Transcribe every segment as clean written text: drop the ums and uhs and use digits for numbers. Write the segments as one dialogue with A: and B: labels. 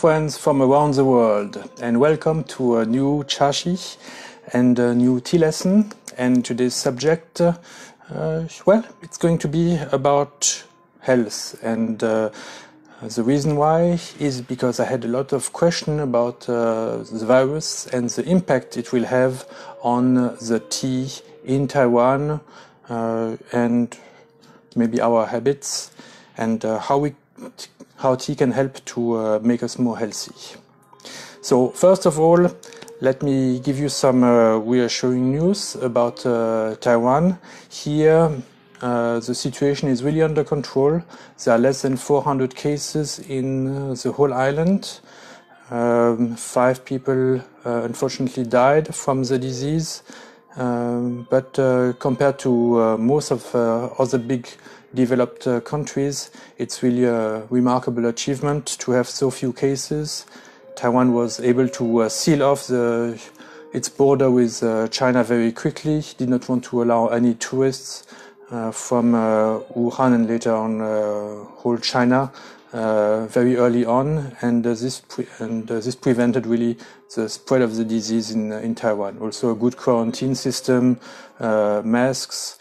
A: friends from around the world, and welcome to a new chashi and a new tea lesson. And today's subject, well, it's going to be about health, and the reason why is because I had a lot of questions about the virus and the impact it will have on the tea in Taiwan, and maybe our habits, and how tea can help to make us more healthy. So first of all, let me give you some reassuring news about Taiwan. Here, the situation is really under control. There are less than 400 cases in the whole island. 5 people unfortunately died from the disease. But compared to most of other big developed countries, it's really a remarkable achievement to have so few cases. Taiwan was able to seal off its border with China very quickly, did not want to allow any tourists from Wuhan and later on whole China very early on, and this prevented really the spread of the disease in Taiwan. Also a good quarantine system, masks.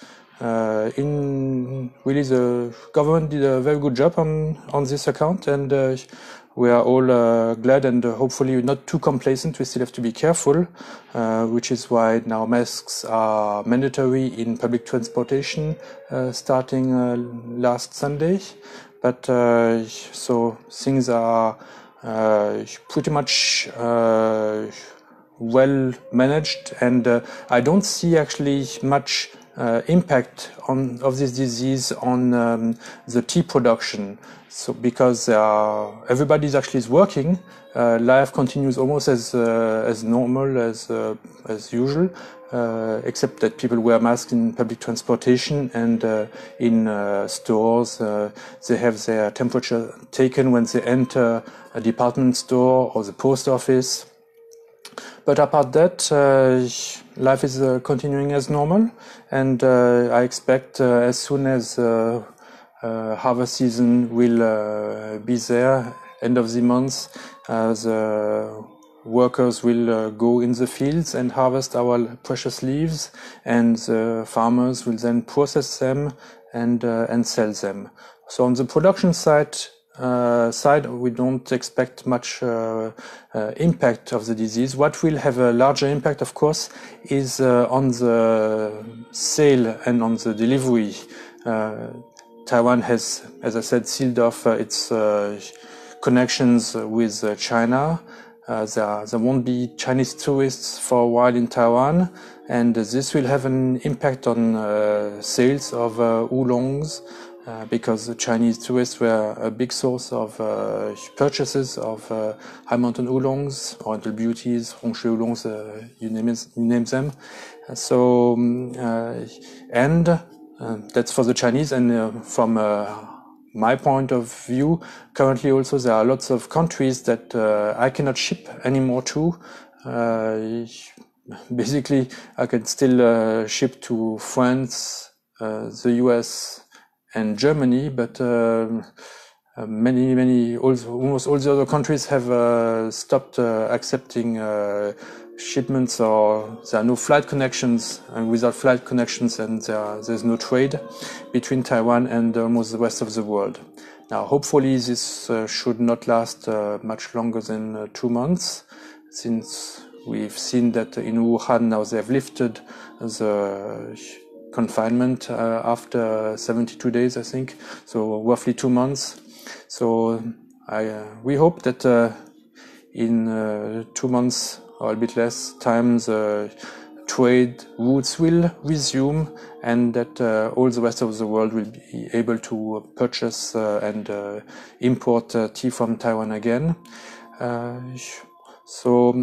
A: Really the government did a very good job on this account, and we are all glad and hopefully not too complacent. We still have to be careful, which is why now masks are mandatory in public transportation starting last Sunday. But so things are pretty much well managed, and I don't see actually much impact of this disease on the tea production. So because everybody actually is working, life continues almost as normal as usual, except that people wear masks in public transportation, and in stores they have their temperature taken when they enter a department store or the post office. But apart that, life is continuing as normal, and I expect as soon as harvest season will be there, end of the month, the workers will go in the fields and harvest our precious leaves, and the farmers will then process them and sell them. So on the production side, we don't expect much impact of the disease. What will have a larger impact, of course, is on the sale and on the delivery. Taiwan has, as I said, sealed off its connections with China. There won't be Chinese tourists for a while in Taiwan, and this will have an impact on sales of oolongs, because the Chinese tourists were a big source of purchases of high mountain oolongs, Oriental beauties, Hongshui oolongs, you name them. So and that's for the Chinese, and from my point of view, currently also there are lots of countries that I cannot ship anymore to. Basically, I can still ship to France, the US, and Germany, but almost all the other countries have stopped accepting shipments, or there are no flight connections, and without flight connections, and there's no trade between Taiwan and almost the rest of the world. Now, hopefully this should not last much longer than 2 months, since we've seen that in Wuhan now they have lifted the confinement after 72 days, I think, so roughly 2 months. So we hope that in 2 months or a bit less time, the trade routes will resume, and that all the rest of the world will be able to purchase and import tea from Taiwan again. So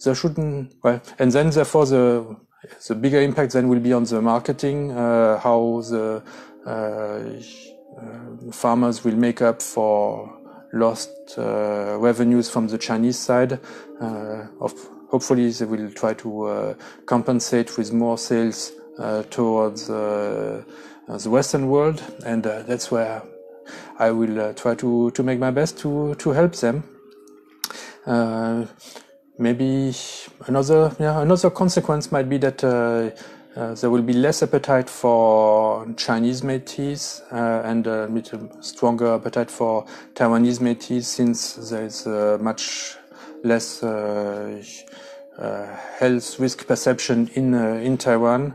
A: there shouldn't, well, and then therefore the bigger impact then will be on the marketing, how the farmers will make up for lost revenues from the Chinese side. Hopefully they will try to compensate with more sales towards the Western world, and that's where I will try to make my best to help them. Maybe another consequence might be that there will be less appetite for Chinese-made teas and a little stronger appetite for Taiwanese-made teas, since there is much less health risk perception in Taiwan.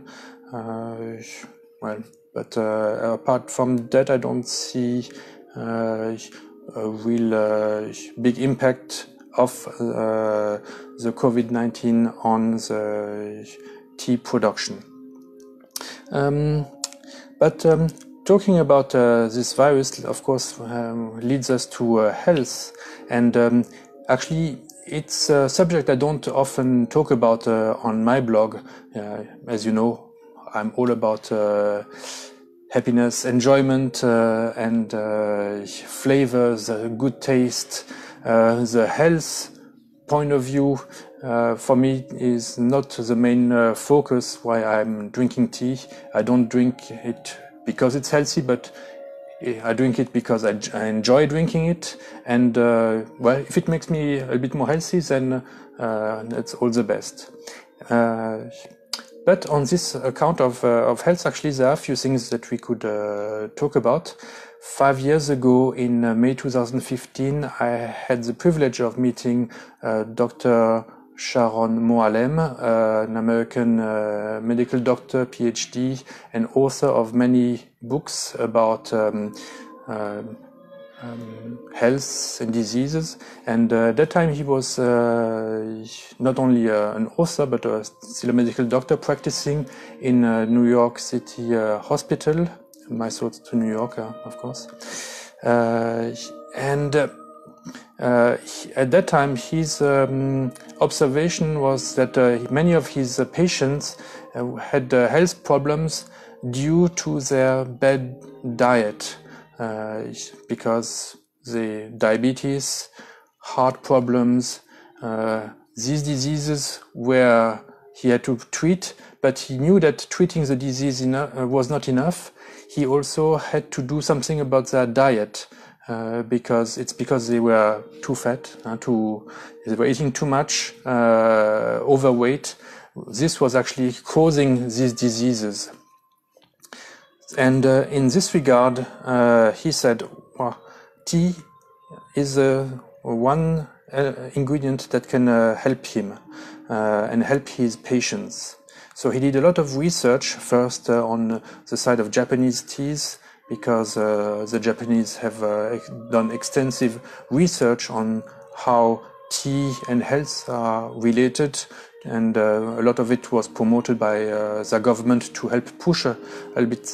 A: But apart from that, I don't see a real big impact of the COVID-19 on the tea production. But talking about this virus, of course, leads us to health, and actually it's a subject I don't often talk about on my blog. As you know, I'm all about happiness, enjoyment, and flavors, good taste. The health point of view for me is not the main focus why I'm drinking tea. I don't drink it because it's healthy, but I drink it because I enjoy drinking it, and well, if it makes me a bit more healthy, then that's all the best. But on this account of health, actually, there are a few things that we could talk about. 5 years ago, in May 2015, I had the privilege of meeting Dr. Sharon Moalem, an American medical doctor, PhD, and author of many books about health and diseases. And at that time he was not only an author, but still a medical doctor practicing in New York City hospital. My thoughts to New York, of course. And at that time, his observation was that many of his patients had health problems due to their bad diet, because the diabetes, heart problems, these diseases were he had to treat, but he knew that treating the disease was not enough. He also had to do something about their diet, because they were too fat, they were eating too much, overweight. This was actually causing these diseases. And in this regard, he said, well, tea is one ingredient that can help him and help his patients. So he did a lot of research, first on the side of Japanese teas, because the Japanese have done extensive research on how tea and health are related, and a lot of it was promoted by the government to help push a bit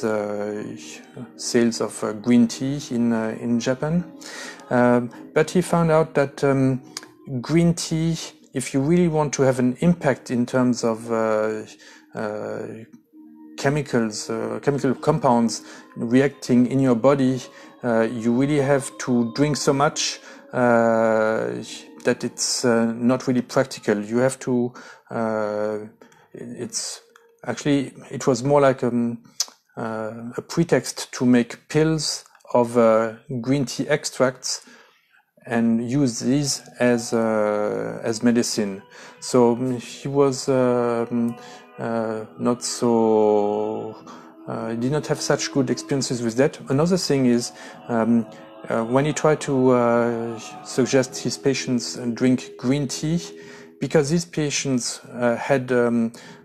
A: sales of green tea in Japan. But he found out that green tea, if you really want to have an impact in terms of chemical compounds reacting in your body, you really have to drink so much that it's not really practical. You have to, it was more like a pretext to make pills of green tea extracts and use these as medicine. So he was not so, did not have such good experiences with that. Another thing is, when he tried to suggest his patients drink green tea, because these patients had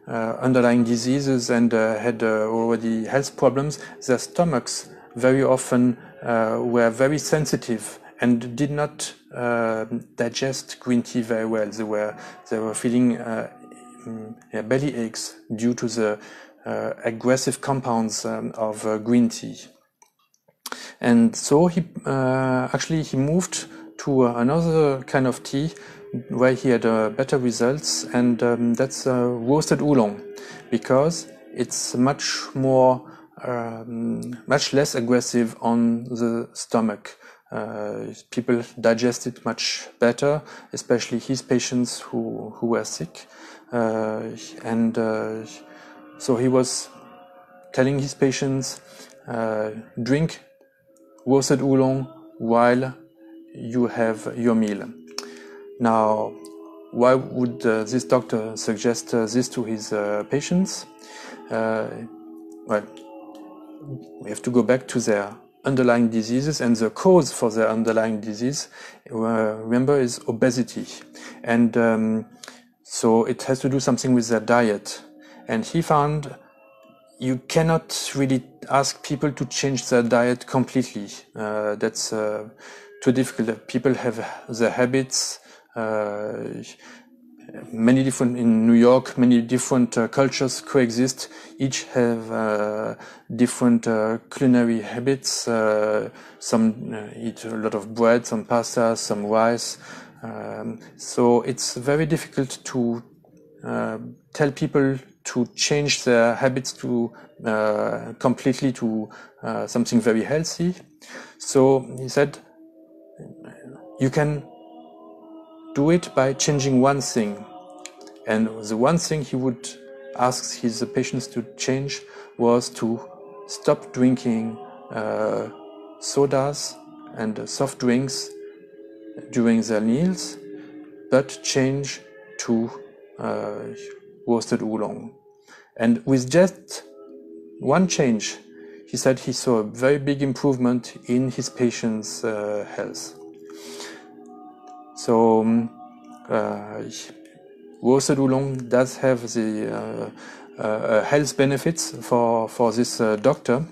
A: underlying diseases and had already health problems, their stomachs very often were very sensitive and did not digest green tea very well. They were feeling belly aches due to the aggressive compounds of green tea. And so he moved to another kind of tea where he had better results, and that's roasted oolong, because it's much less aggressive on the stomach. People digest it much better, especially his patients who were sick. So he was telling his patients, drink roasted oolong while you have your meal. Now, why would this doctor suggest this to his patients? Well, we have to go back to their underlying diseases, and the cause for their underlying disease, remember, is obesity. And so it has to do something with their diet. And he found you cannot really ask people to change their diet completely. That's too difficult. People have their habits. Many different, in New York, many different cultures coexist. Each have different culinary habits. Some eat a lot of bread, some pasta, some rice. So it's very difficult to tell people to change their habits to completely to something very healthy. So he said, you can do it by changing one thing. And the one thing he would ask his patients to change was to stop drinking sodas and soft drinks during their meals, but change to roasted oolong. And with just one change, he said he saw a very big improvement in his patients' health. So roasted oolong does have the health benefits for this doctor,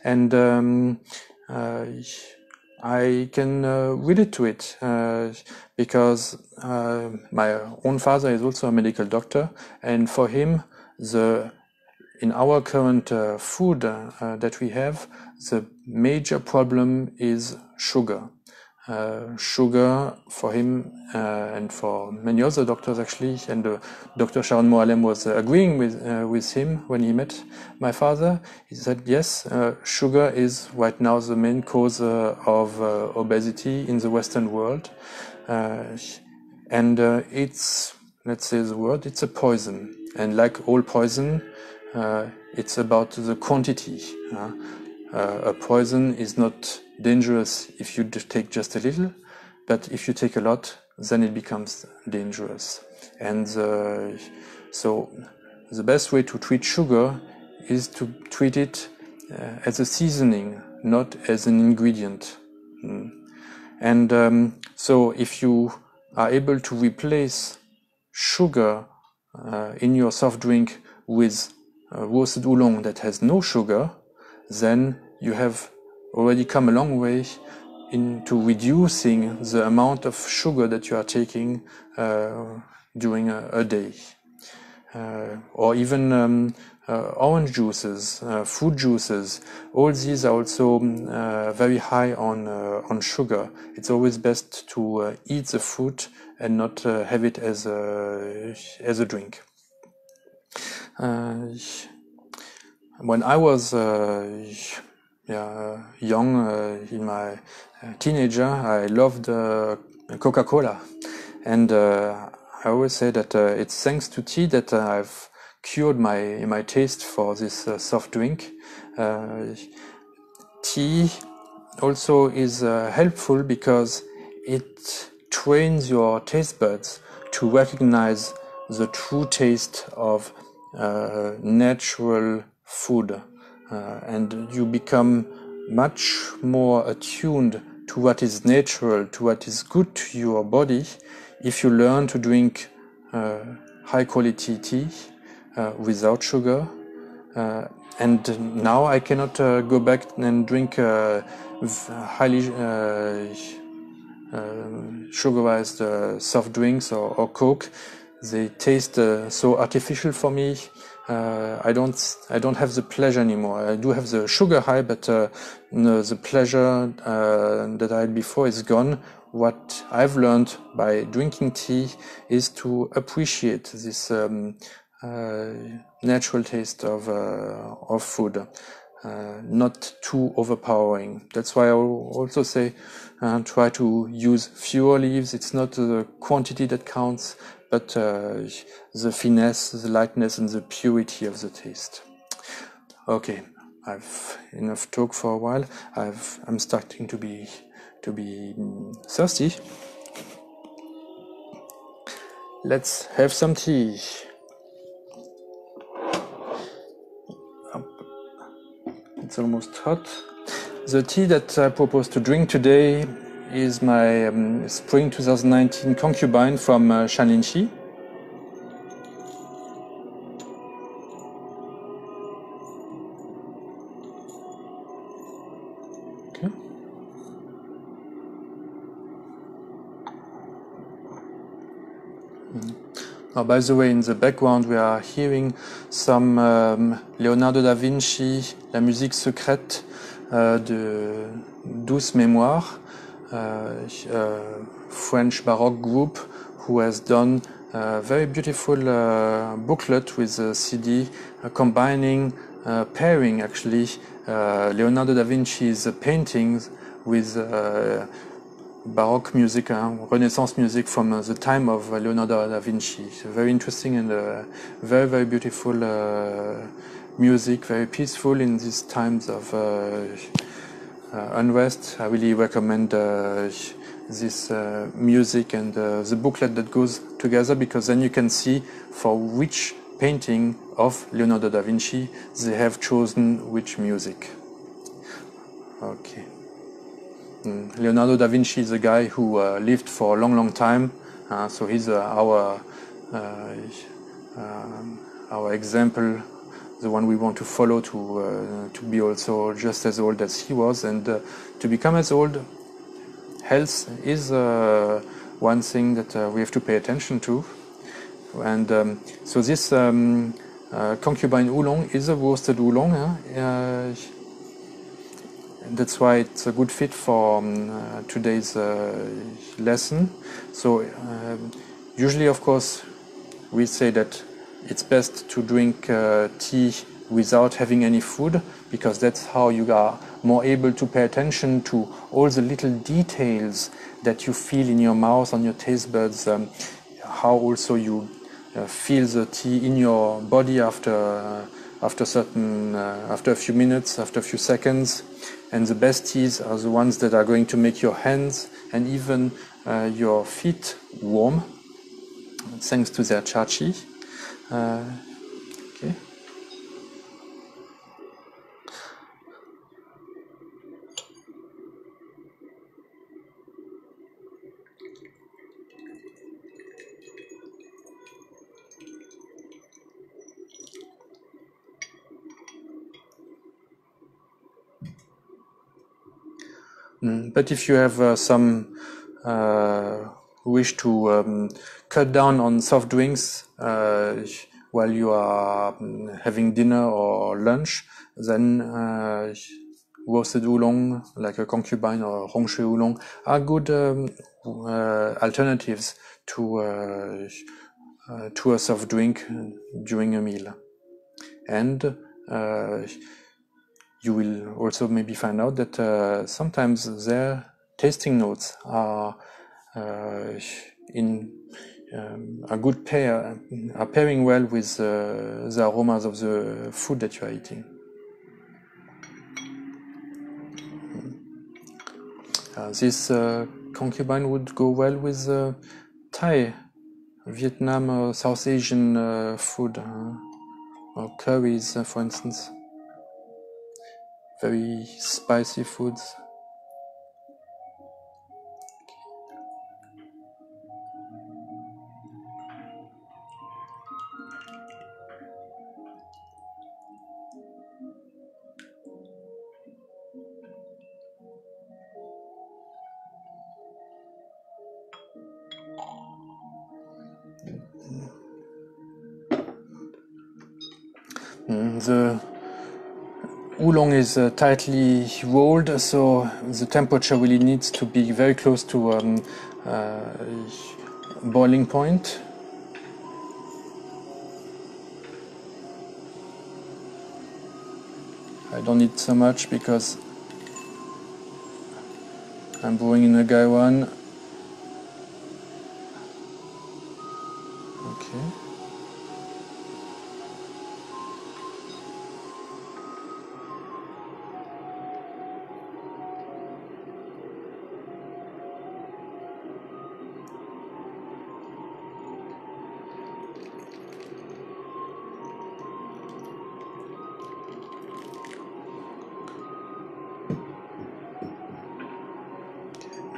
A: and I can relate to it because my own father is also a medical doctor, and for him, in our current food that we have, the major problem is sugar. Sugar for him and for many other doctors actually, and Dr. Sharon Moalem was agreeing with him when he met my father. He said, yes, sugar is right now the main cause of obesity in the Western world. And it's, let's say the word, it's a poison. And like all poison, it's about the quantity. A poison is not dangerous if you take just a little, but if you take a lot, then it becomes dangerous. And so the best way to treat sugar is to treat it as a seasoning, not as an ingredient. And so if you are able to replace sugar in your soft drink with roasted oolong that has no sugar, then you have already come a long way into reducing the amount of sugar that you are taking during a day. Or even orange juices, fruit juices, all these are also very high on sugar. It's always best to eat the fruit and not have it as a drink. When I was young, in my teenager, I loved Coca-Cola, and I always say that it's thanks to tea that I've cured my taste for this soft drink. Tea also is helpful because it trains your taste buds to recognize the true taste of natural food, and you become much more attuned to what is natural, to what is good to your body, if you learn to drink high quality tea without sugar. And now I cannot go back and drink highly sugarized soft drinks or Coke. They taste so artificial for me. I don't have the pleasure anymore. I do have the sugar high, but the pleasure that I had before is gone. What I've learned by drinking tea is to appreciate this natural taste of food, not too overpowering. That's why I also say try to use fewer leaves. It's not the quantity that counts, but the finesse, the lightness, and the purity of the taste. Okay, I've enough talk for a while. I'm starting to be thirsty. Let's have some tea. It's almost hot. The tea that I propose to drink today is my spring 2019 concubine from Shanlinchi. Okay. Oh, by the way, in the background we are hearing some Leonardo da Vinci, La musique secrète de Douce Mémoire, French Baroque group who has done a very beautiful booklet with a CD combining, pairing actually Leonardo da Vinci's paintings with Baroque music, Renaissance music from the time of Leonardo da Vinci. So very interesting and very, very beautiful music, very peaceful in these times of unrest. I really recommend this music and the booklet that goes together, because then you can see for which painting of Leonardo da Vinci they have chosen which music. Okay. Leonardo da Vinci is a guy who lived for a long, long time, so he's our example, the one we want to follow to be also just as old as he was, and to become as old. Health is one thing that we have to pay attention to, and so this concubine oolong is a roasted oolong. That's why it's a good fit for today's lesson. So usually, of course, we say that it's best to drink tea without having any food, because that's how you are more able to pay attention to all the little details that you feel in your mouth, on your taste buds, how also you feel the tea in your body after a few minutes, after a few seconds. And the best teas are the ones that are going to make your hands and even your feet warm, thanks to their chachi. Okay. But if you have some wish to cut down on soft drinks while you are having dinner or lunch, then roasted oolong, like a concubine or rongshui oolong, are good alternatives to a soft drink during a meal. And you will also maybe find out that sometimes their tasting notes are in a good pair, are pairing well with the aromas of the food that you are eating. This concubine would go well with Thai, Vietnam, or South Asian food, or curries, for instance. Very spicy foods. The oolong is tightly rolled, so the temperature really needs to be very close to boiling point. I don't need so much because I'm brewing in a gaiwan. Okay.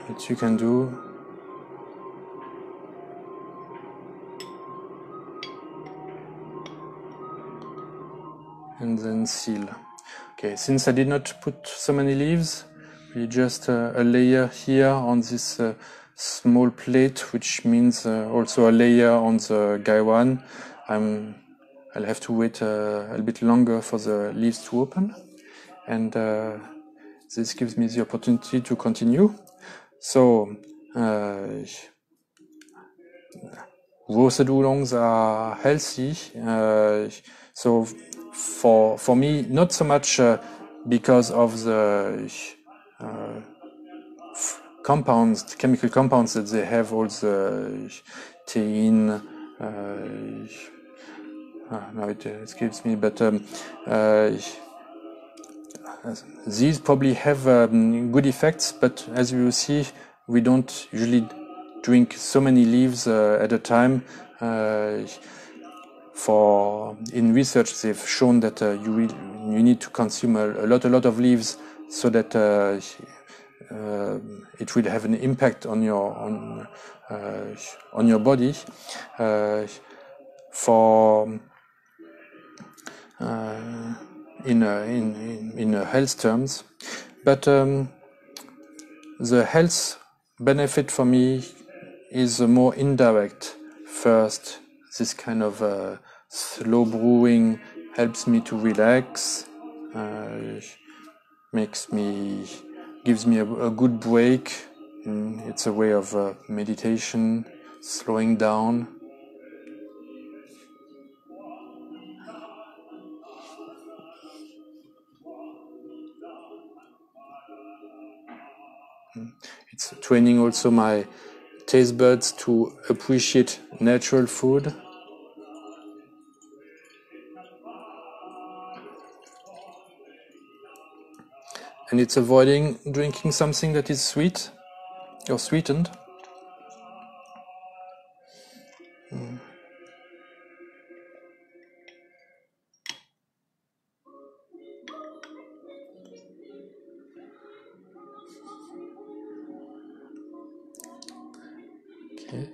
A: that you can do. And then seal. Okay, since I did not put so many leaves, we just a layer here on this small plate, which means also a layer on the Gaiwan. I'll have to wait a little bit longer for the leaves to open, and this gives me the opportunity to continue. So roasted oolongs are healthy. So for me, not so much because of the compounds, chemical compounds that they have, all the thein. Now it escapes me, but these probably have good effects. But as you see, we don't usually drink so many leaves at a time. In research, they've shown that you need to consume a lot of leaves so that it will have an impact on your body. In health terms, but the health benefit for me is more indirect. First, this kind of slow brewing helps me to relax, gives me a good break. It's a way of meditation, slowing down. It's training also my taste buds to appreciate natural food. And it's avoiding drinking something that is sweet or sweetened. Okay.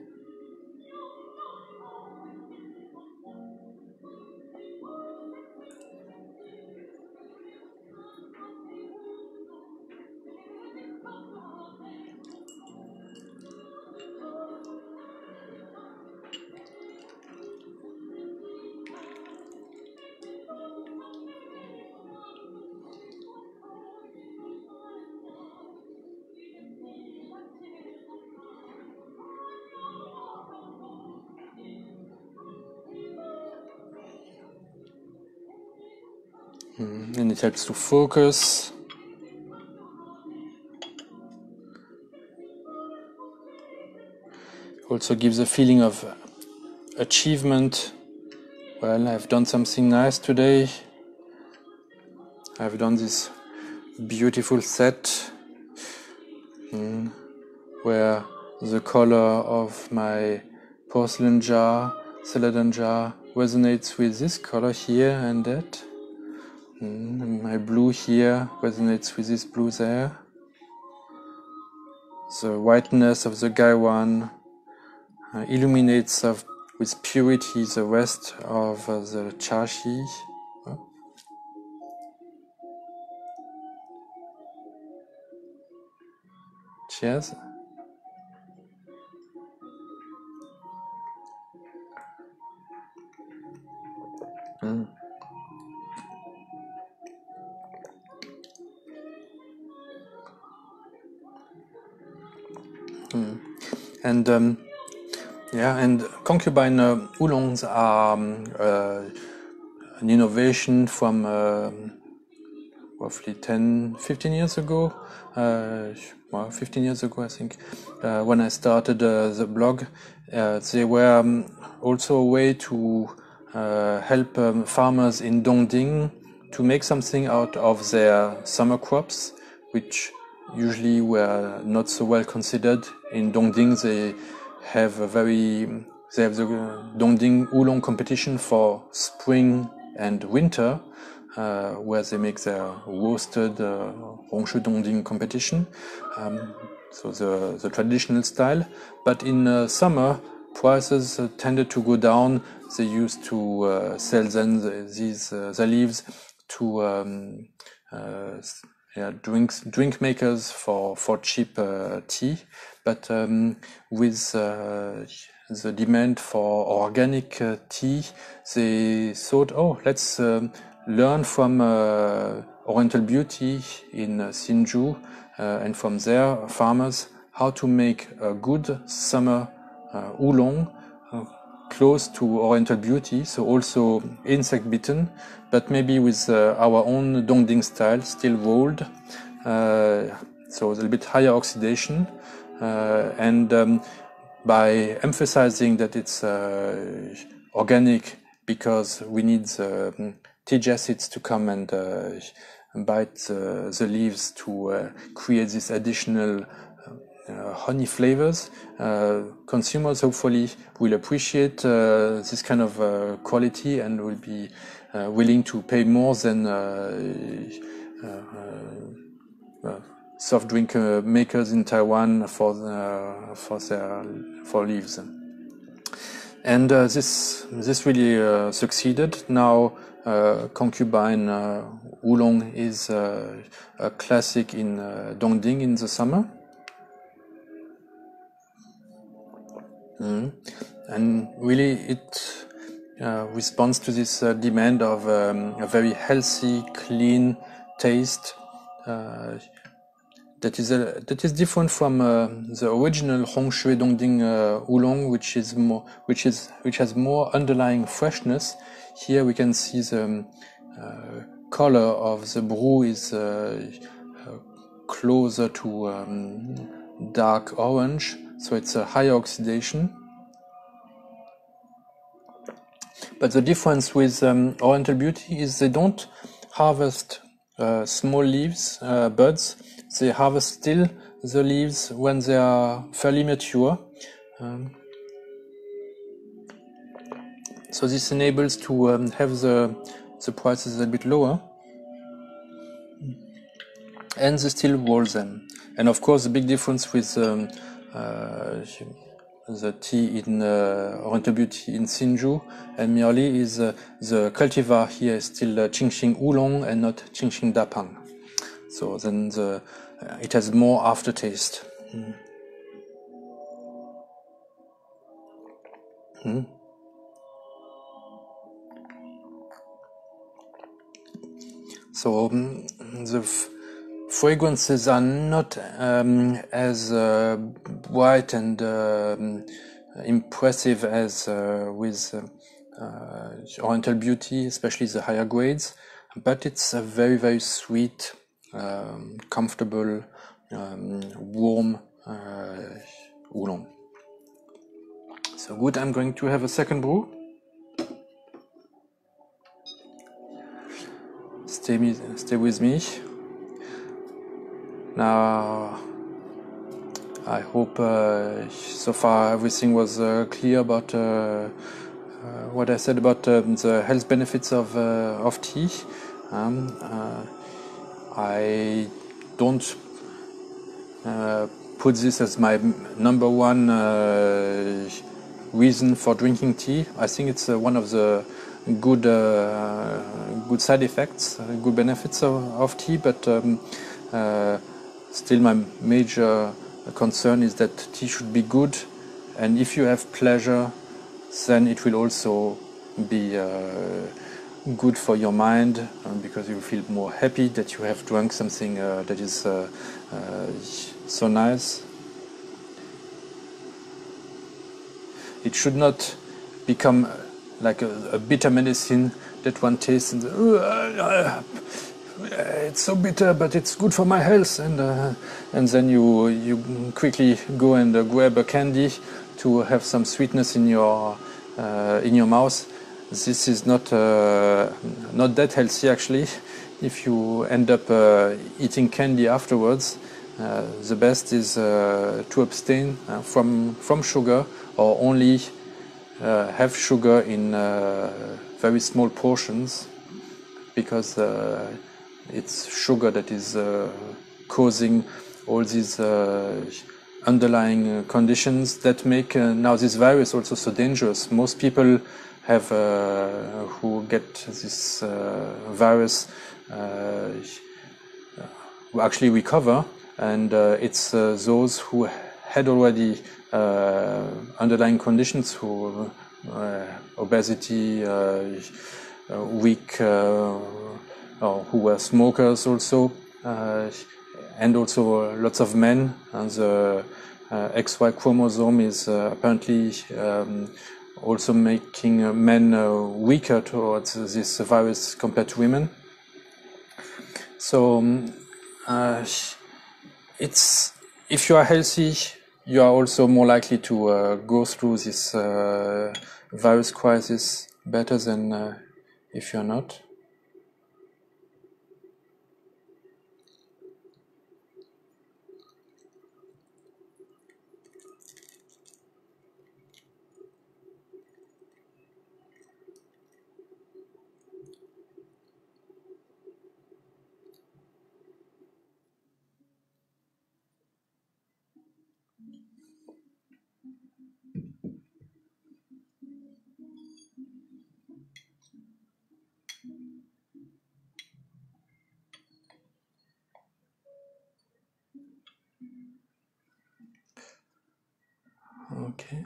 A: And it helps to focus. Also gives a feeling of achievement. Well, I've done something nice today. I've done this beautiful set where the color of my porcelain jar, celadon jar, resonates with this color here and that. And my blue here resonates with this blue there. The whiteness of the Gaiwan illuminates with purity the rest of the chashi. Cheers. And concubine oolongs are an innovation from roughly 15 years ago. 15 years ago, I think, when I started the blog. They were also a way to help farmers in Dongding to make something out of their summer crops, which usually were not so well considered. In Dongding, they have the Dongding Oolong competition for spring and winter, where they make their roasted Rongshu Dongding competition. so the traditional style. But in summer, prices tended to go down. They used to sell then the leaves to drink makers for cheap tea. But with the demand for organic tea, they thought, oh, let's learn from Oriental Beauty in Sinju and from their farmers how to make a good summer oolong close to Oriental Beauty, so also insect bitten, but maybe with our own Dongding style, still rolled, so a little bit higher oxidation, and by emphasizing that it's organic, because we need the tea acids to come and bite the leaves to create this additional honey flavors. Consumers hopefully will appreciate this kind of quality and will be willing to pay more than soft drink makers in Taiwan for leaves. And this really succeeded. Now concubine oolong is a classic in Dongding in the summer. And really it responds to this demand of a very healthy, clean taste that is different from the original Hongshui Dongding oolong, which has more underlying freshness. Here we can see the color of the brew is closer to dark orange, so it's a higher oxidation. But the difference with Oriental Beauty is they don't harvest small leaves, buds. They harvest still the leaves when they are fairly mature. So this enables to have the prices a bit lower. And they still roll them. And of course the big difference with the tea in Oriental Beauty in Sinju and Miaoli is the cultivar here is still Qingxing Oolong and not Qingxing Dapang. So then it has more aftertaste. So the fragrances are not as bright and impressive as with Oriental Beauty, especially the higher grades, but it's a very, very sweet, comfortable, warm oolong. So good, I'm going to have a second brew. Stay with me. Now, I hope so far everything was clear about what I said about the health benefits of tea. I don't put this as my number one reason for drinking tea. I think it's one of the good side effects, good benefits of tea, but still my major concern is that tea should be good, and if you have pleasure, then it will also be good for your mind, because you feel more happy that you have drunk something that is so nice. It should not become like a bitter medicine that one tastes and it's so bitter, but it's good for my health, and then you quickly go and grab a candy to have some sweetness in your mouth. This is not that healthy actually. If you end up eating candy afterwards, the best is to abstain from sugar, or only have sugar in very small portions, because it's sugar that is causing all these underlying conditions that make now this virus also so dangerous. Most people have who get this virus who actually recover, and it's those who had already underlying conditions, who obesity, weak, or who were smokers also, and also lots of men. And the XY chromosome is apparently also making men weaker towards this virus compared to women. So it's, if you are healthy, you are also more likely to go through this virus crisis better than if you're not. Okay.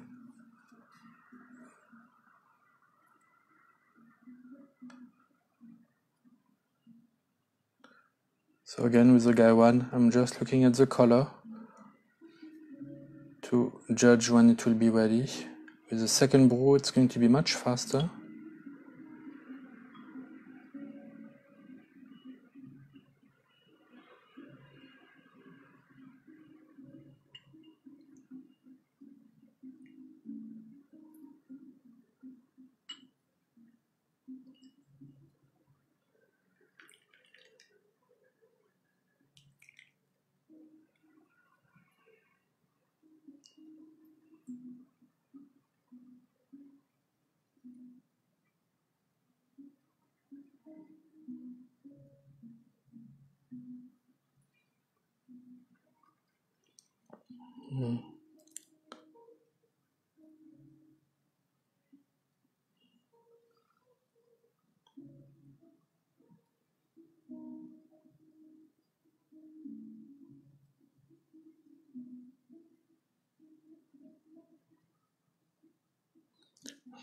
A: So again, with the guy one, I'm just looking at the color to judge when it will be ready. With the second brew, it's going to be much faster.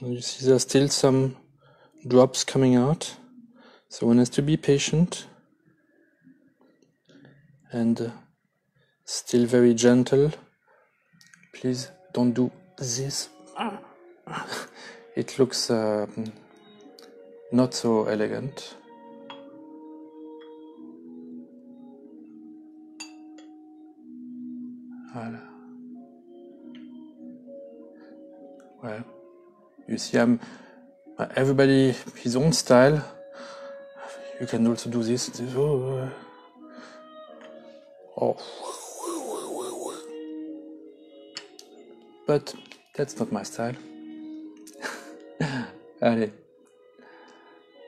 A: You see there's still some drops coming out, so one has to be patient and still very gentle. Please don't do this. It looks not so elegant. Voilà. Well, you see, everybody his own style. You can also do this. Oh. But that's not my style. Allez,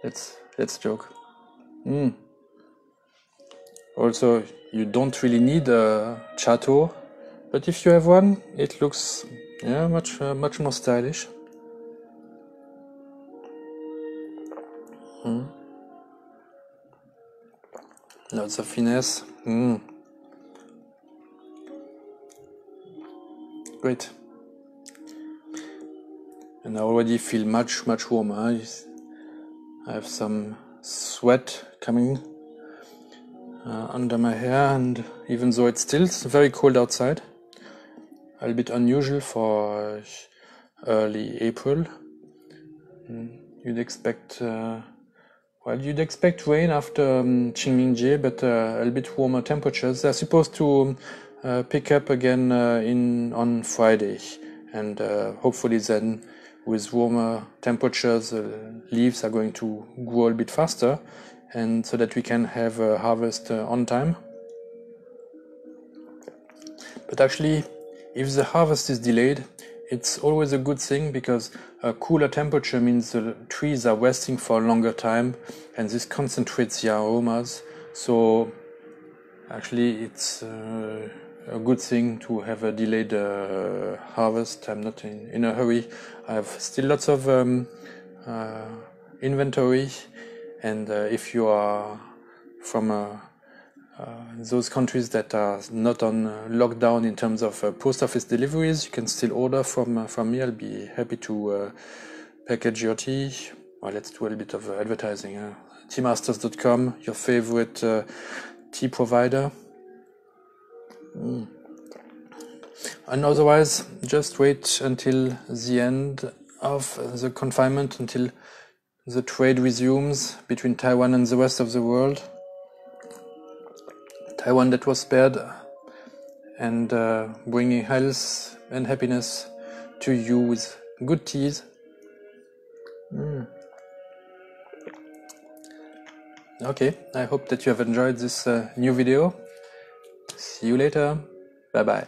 A: let's joke. Also, you don't really need a chateau, but if you have one, it looks much more stylish. Lots of finesse. Great. And I already feel much warmer. I have some sweat coming under my hair, and even though it's still very cold outside, a little bit unusual for early April. You'd expect rain after Qingmingjie, but a little bit warmer temperatures. They're supposed to pick up again on Friday, and hopefully then, with warmer temperatures, leaves are going to grow a bit faster, and so that we can have a harvest on time. But actually, if the harvest is delayed, it's always a good thing, because a cooler temperature means the trees are resting for a longer time, and this concentrates the aromas. So Actually, it's a good thing to have a delayed harvest. I'm not in a hurry. I have still lots of inventory, and if you are from those countries that are not on lockdown in terms of post office deliveries, you can still order from me. I'll be happy to package your tea. Well, let's do a little bit of advertising. Teamasters.com, your favorite tea provider. And otherwise, just wait until the end of the confinement, until the trade resumes between Taiwan and the rest of the world. Taiwan that was spared, and bringing health and happiness to you with good teas. Okay, I hope that you have enjoyed this new video. See you later. Bye bye.